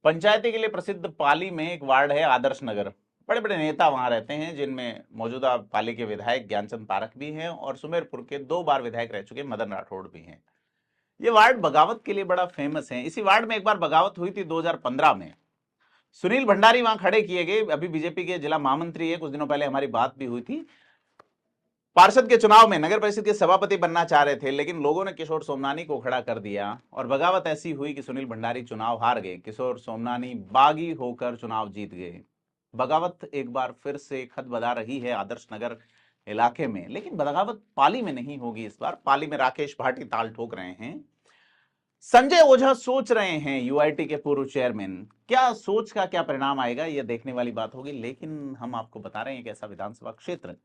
पंचायती के लिए प्रसिद्ध पाली में एक वार्ड है आदर्श नगर। बड़े बड़े नेता वहां रहते हैं, जिनमें मौजूदा पाली के विधायक ज्ञानचंद पारख भी हैं और सुमेरपुर के 2 बार विधायक रह चुके मदन राठौड़ भी हैं। ये वार्ड बगावत के लिए बड़ा फेमस है। इसी वार्ड में एक बार बगावत हुई थी 2015 में। सुनील भंडारी वहां खड़े किए गए, अभी बीजेपी के जिला महामंत्री है। कुछ दिनों पहले हमारी बात भी हुई थी। पार्षद के चुनाव में नगर परिषद के सभापति बनना चाह रहे थे, लेकिन लोगों ने किशोर सोमनानी को खड़ा कर दिया और बगावत ऐसी हुई कि सुनील भंडारी चुनाव हार गए। किशोर सोमनानी बागी होकर चुनाव जीत गए। बगावत एक बार फिर से खदबदा रही है आदर्श नगर इलाके में, लेकिन बगावत पाली में नहीं होगी। इस बार पाली में राकेश भाटी ताल ठोक रहे हैं। संजय ओझा सोच रहे हैं, यूआईटी के पूर्व चेयरमैन। क्या सोच का क्या परिणाम आएगा, यह देखने वाली बात होगी। लेकिन हम आपको बता रहे हैं कि ऐसा विधानसभा क्षेत्र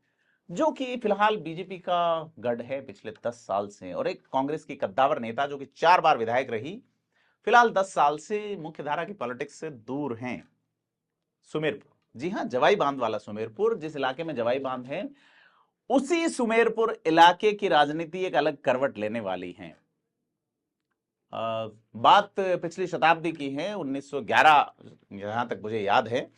जो कि फिलहाल बीजेपी का गढ़ है पिछले 10 साल से, और एक कांग्रेस की कद्दावर नेता जो कि 4 बार विधायक रही, फिलहाल 10 साल से मुख्यधारा की पॉलिटिक्स से दूर हैं। सुमेरपुर, जी हां, जवाई बांध वाला सुमेरपुर। जिस इलाके में जवाई बांध है, उसी सुमेरपुर इलाके की राजनीति एक अलग करवट लेने वाली है। बात पिछली शताब्दी की है, 1911, जहां तक मुझे याद है।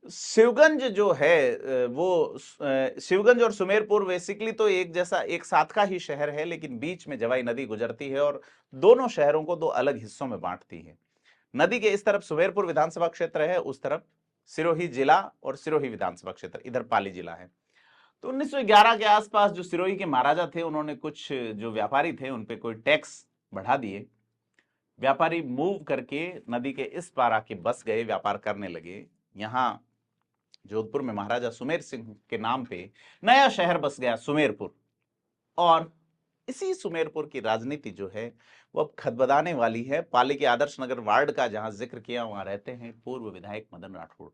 शिवगंज जो है वो शिवगंज और सुमेरपुर बेसिकली तो एक जैसा, एक साथ का ही शहर है, लेकिन बीच में जवाई नदी गुजरती है और दोनों शहरों को 2 अलग हिस्सों में बांटती है। नदी के इस तरफ सुमेरपुर विधानसभा क्षेत्र है, उस तरफ सिरोही जिला और सिरोही विधानसभा क्षेत्र, इधर पाली जिला है। तो 1911 के आसपास जो सिरोही के महाराजा थे, उन्होंने कुछ जो व्यापारी थे उन पे कोई टैक्स बढ़ा दिए। व्यापारी मूव करके नदी के इस पार आके बस गए, व्यापार करने लगे। यहाँ जोधपुर में महाराजा सुमेर सिंह के नाम पे नया शहर बस गया सुमेरपुर, और इसी सुमेरपुर की राजनीति जो है वो अब खदबदाने वाली है। पाली के आदर्श नगर वार्ड का जहां जिक्र किया, वहां रहते हैं पूर्व विधायक मदन राठौड़।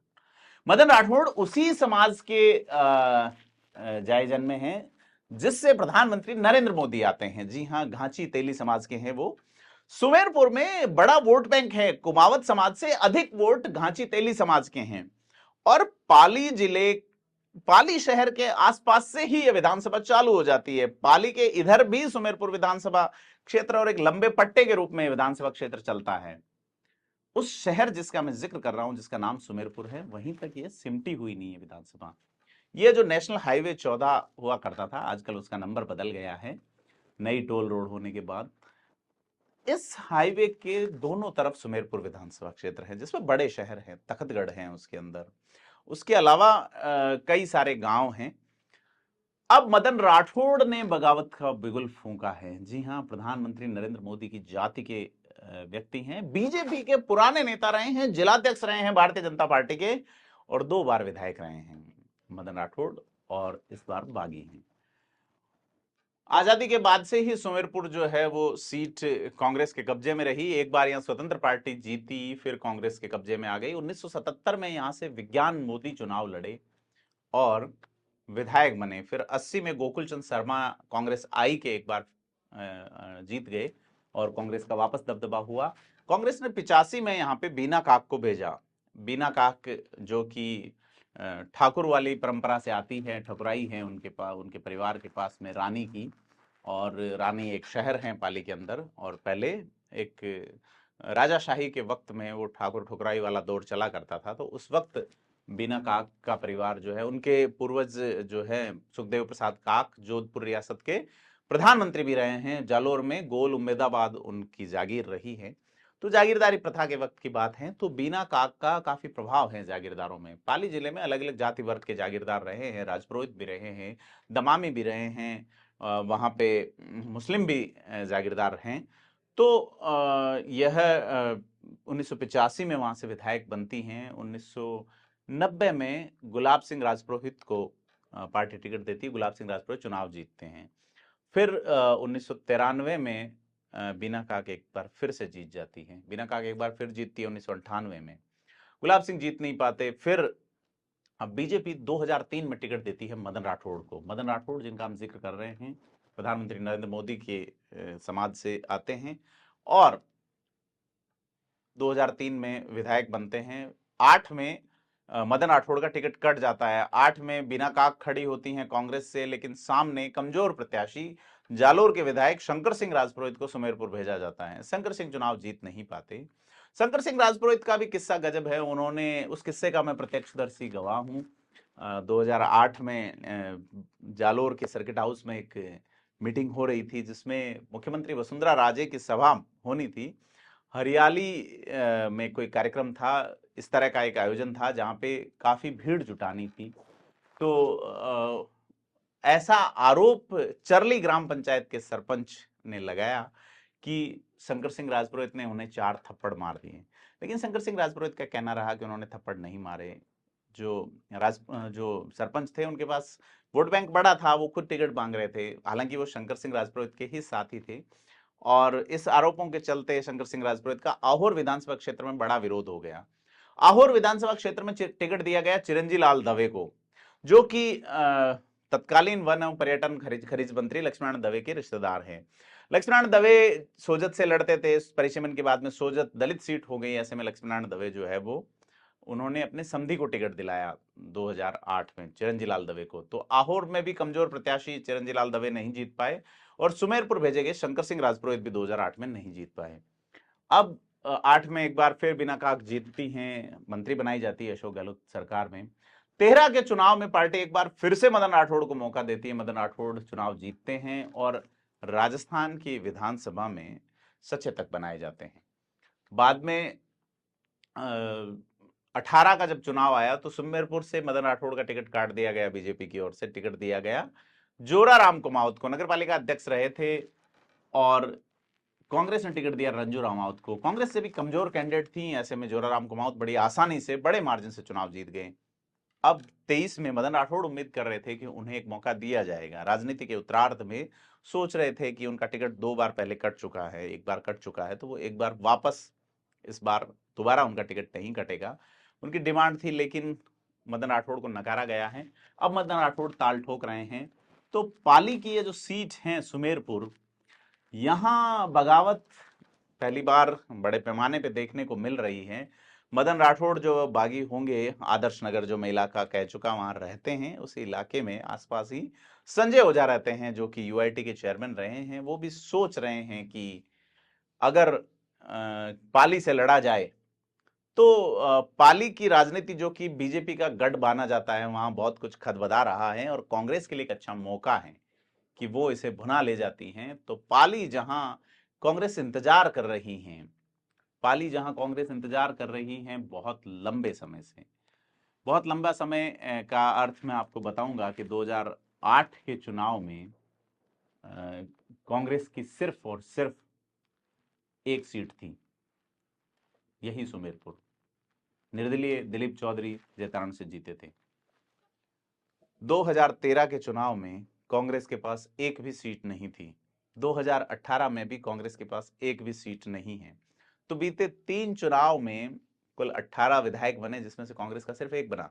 मदन राठौड़ उसी समाज के जाए जन्मे हैं जिससे प्रधानमंत्री नरेंद्र मोदी आते हैं। जी हां, घांची तेली समाज के हैं वो। सुमेरपुर में बड़ा वोट बैंक है, कुमावत समाज से अधिक वोट घांची तेली समाज के हैं। और पाली शहर के आसपास से ही यह विधानसभा चालू हो जाती है। पाली के इधर भी सुमेरपुर विधानसभा क्षेत्र और एक लंबे पट्टे के रूप में विधानसभा क्षेत्र चलता है। उस शहर जिसका मैं जिक्र कर रहा हूं, जिसका नाम सुमेरपुर है, वहीं तक ये सिमटी हुई नहीं है विधानसभा। ये जो नेशनल हाईवे 14 हुआ करता था, आजकल उसका नंबर बदल गया है नई टोल रोड होने के बाद। इस हाईवे के दोनों तरफ सुमेरपुर विधानसभा क्षेत्र है, जिसमें बड़े शहर हैं, तखतगढ़ हैं उसके अंदर। उसके अलावा कई सारे गांव हैं। अब मदन राठौड़ ने बगावत का बिगुल फूंका है। जी हां, प्रधानमंत्री नरेंद्र मोदी की जाति के व्यक्ति हैं, बीजेपी के पुराने नेता रहे हैं, जिलाध्यक्ष रहे हैं भारतीय जनता पार्टी के, और 2 बार विधायक रहे हैं मदन राठौड़, और इस बार बागी हैं। आजादी के बाद से ही सुमेरपुर जो है वो सीट कांग्रेस के कब्जे में रही। एक बार यहां स्वतंत्र पार्टी जीती, फिर कांग्रेस के कब्जे में आ गई। 1977 में यहां से विज्ञान मोदी चुनाव लड़े और विधायक बने। फिर 80 में गोकुल चंद शर्मा कांग्रेस आई के एक बार जीत गए और कांग्रेस का वापस दबदबा हुआ। कांग्रेस ने 85 में यहाँ पे बीना काक को भेजा। बीना काक जो कि ठाकुर वाली परंपरा से आती है, ठकुराई है उनके पास, उनके परिवार के पास में रानी की, और रानी एक शहर है पाली के अंदर। और पहले एक राजाशाही के वक्त में वो ठाकुर ठुकराई वाला दौर चला करता था, तो उस वक्त बीना काक का परिवार जो है, उनके पूर्वज जो है सुखदेव प्रसाद काक जोधपुर रियासत के प्रधानमंत्री भी रहे हैं। जालोर में गोल उम्मेदाबाद उनकी जागीर रही है। तो जागीरदारी प्रथा के वक्त की बात है। तो बीना काक का काफी प्रभाव है जागीरदारों में। पाली जिले में अलग अलग जाति वर्ग के जागीरदार रहे हैं, राजपुरोहित भी रहे हैं, दमामी भी रहे हैं, वहां पे मुस्लिम भी जागीरदार हैं। तो यह 1985 में वहां से विधायक बनती हैं। 1990 में गुलाब सिंह राजपुरोहित को पार्टी टिकट देती है, गुलाब सिंह राजपुरोहित चुनाव जीतते हैं। फिर 1993 में बीना काक एक बार फिर से जीत जाती है। बीना काक एक बार फिर जीतती है 1998 में, गुलाब सिंह जीत नहीं पाते। फिर अब बीजेपी 2003 में टिकट देती है मदन राठौड़ को। मदन राठौड़ जिनका हम जिक्र कर रहे हैं, प्रधानमंत्री नरेंद्र मोदी के समाज से आते हैं, और 2003 में विधायक बनते हैं। 8 में मदन राठौड़ का टिकट कट जाता है। 8 में बीना काक खड़ी होती हैं कांग्रेस से, लेकिन सामने कमजोर प्रत्याशी जालोर के विधायक शंकर सिंह राजपुरोहित को सुमेरपुर भेजा जाता है। शंकर सिंह चुनाव जीत नहीं पाते। शंकर सिंह राजपुरोहित का भी किस्सा गजब है। उन्होंने, उस किस्से का मैं प्रत्यक्षदर्शी गवाह हूं। 2008 में जालोर के सर्किट हाउस में एक मीटिंग हो रही थी जिसमें मुख्यमंत्री वसुंधरा राजे की सभा होनी थी। हरियाली में कोई कार्यक्रम था, इस तरह का एक आयोजन था जहां पे काफी भीड़ जुटानी थी। तो ऐसा आरोप चरली ग्राम पंचायत के सरपंच ने लगाया कि शंकर सिंह राजपुरोहित ने उन्हें 4 थप्पड़ मार दिए। लेकिन शंकर सिंह राजपुरोहित का कहना रहा कि उन्होंने थप्पड़ नहीं मारे। जो सरपंच थे उनके पास वोट बैंक बड़ा था, वो खुद टिकट मांग रहे थे, हालांकि वो शंकर सिंह राजपुरोहित के ही साथी थे। और इस आरोपों के चलते शंकर सिंह राजपुरोहित का आहोर विधानसभा क्षेत्र में बड़ा विरोध हो गया। आहोर विधानसभा क्षेत्र में टिकट दिया गया चिरंजी लाल दवे को, जो कि तत्कालीन वन एवं पर्यटन खनिज मंत्री लक्ष्मण दवे के रिश्तेदार हैं। लक्ष्मण दवे सोजत से लड़ते थे, परिचमन के बाद में सोजत दलित सीट हो गई। ऐसे में लक्ष्मण दवे जो है वो, उन्होंने अपने समधी को टिकट दिलाया 2008 में, चिरंजी लाल दवे को। तो आहोर में भी कमजोर प्रत्याशी चिरंजी लाल दवे नहीं जीत पाए और सुमेरपुर भेजे गए शंकर सिंह राजपुरोहित भी 2008 में नहीं जीत पाए। अब 8 में एक बार फिर बिना काक जीतती हैं, मंत्री बनाई जाती है अशोक गहलोत सरकार में। 13 के चुनाव में पार्टी एक बार फिर से मदन राठौड़ को मौका देती है। मदन राठौड़ चुनाव जीतते हैं और राजस्थान की विधानसभा में सचेतक बनाए जाते हैं। बाद में 18 का जब चुनाव आया तो सुमेरपुर से मदन राठौड़ का टिकट काट दिया गया, बीजेपी की ओर से टिकट दिया गया जोराराम कुमावत को। नगरपालिका अध्यक्ष रहे थे और कांग्रेस ने टिकट दिया रंजू रामावत को। कांग्रेस से भी कमजोर कैंडिडेट थी, ऐसे में जोराराम कुमावत बड़ी आसानी से, बड़े मार्जिन से चुनाव जीत गए। अब 23 में मदन राठौड़ उम्मीद कर रहे थे कि उन्हें एक मौका दिया जाएगा। राजनीति के उत्तरार्ध में सोच रहे थे कि उनका टिकट 2 बार पहले कट चुका है, एक बार कट चुका है, तो वो एक बार वापस, इस बार दोबारा उनका टिकट नहीं कटेगा, उनकी डिमांड थी। लेकिन मदन राठौड़ को नकारा गया है। अब मदन राठौड़ ताल ठोक रहे हैं। तो पाली की ये जो सीट है सुमेरपुर, यहां बगावत पहली बार बड़े पैमाने पे देखने को मिल रही है। मदन राठौड़ जो बागी होंगे, आदर्श नगर जो मैं इलाका कह चुका, वहां रहते हैं, उस इलाके में आसपास ही संजय ओझा रहते हैं जो कि यूआईटी के चेयरमैन रहे हैं। वो भी सोच रहे हैं कि अगर पाली से लड़ा जाए तो पाली की राजनीति जो कि बीजेपी का गढ़ माना जाता है, वहां बहुत कुछ खदबदा रहा है और कांग्रेस के लिए एक अच्छा मौका है कि वो इसे भुना ले जाती हैं। तो पाली जहां कांग्रेस इंतजार कर रही हैं, पाली जहां कांग्रेस इंतजार कर रही हैं बहुत लंबे समय से, बहुत लंबा समय का अर्थ मैं आपको बताऊंगा कि 2008 के चुनाव में कांग्रेस की सिर्फ और सिर्फ एक सीट थी, यही सुमेरपुर। निर्दलीय दिलीप चौधरी जैतारण से जीते थे। 2013 के चुनाव में कांग्रेस के पास एक भी सीट नहीं थी। 2018 में भी कांग्रेस के पास एक भी सीट नहीं है। तो बीते 3 चुनाव में कुल 18 विधायक बने, जिसमें से कांग्रेस का सिर्फ एक बना।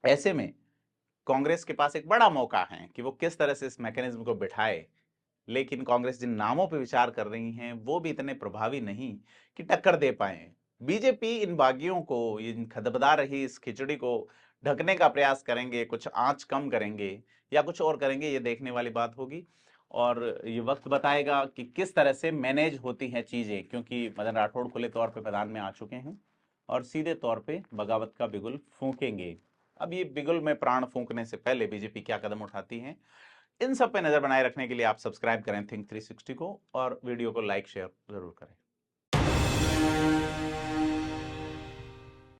ऐसे में कांग्रेस के पास एक बड़ा मौका है कि वो किस तरह से इस मैकेनिज्म को बिठाए। लेकिन कांग्रेस जिन नामों पर विचार कर रही हैं वो भी इतने प्रभावी नहीं कि टक्कर दे पाए। बीजेपी इन बागियों को, इन खदबदा रही इस खिचड़ी को ढकने का प्रयास करेंगे, कुछ आंच कम करेंगे या कुछ और करेंगे, ये देखने वाली बात होगी। और ये वक्त बताएगा कि किस तरह से मैनेज होती हैं चीजें, क्योंकि मदन राठौड़ खुले तौर पे मैदान में आ चुके हैं और सीधे तौर पे बगावत का बिगुल फूंकेंगे। अब ये बिगुल में प्राण फूंकने से पहले बीजेपी क्या कदम उठाती है, इन सब पे नजर बनाए रखने के लिए आप सब्सक्राइब करें थिंक 360 को और वीडियो को लाइक शेयर जरूर करें।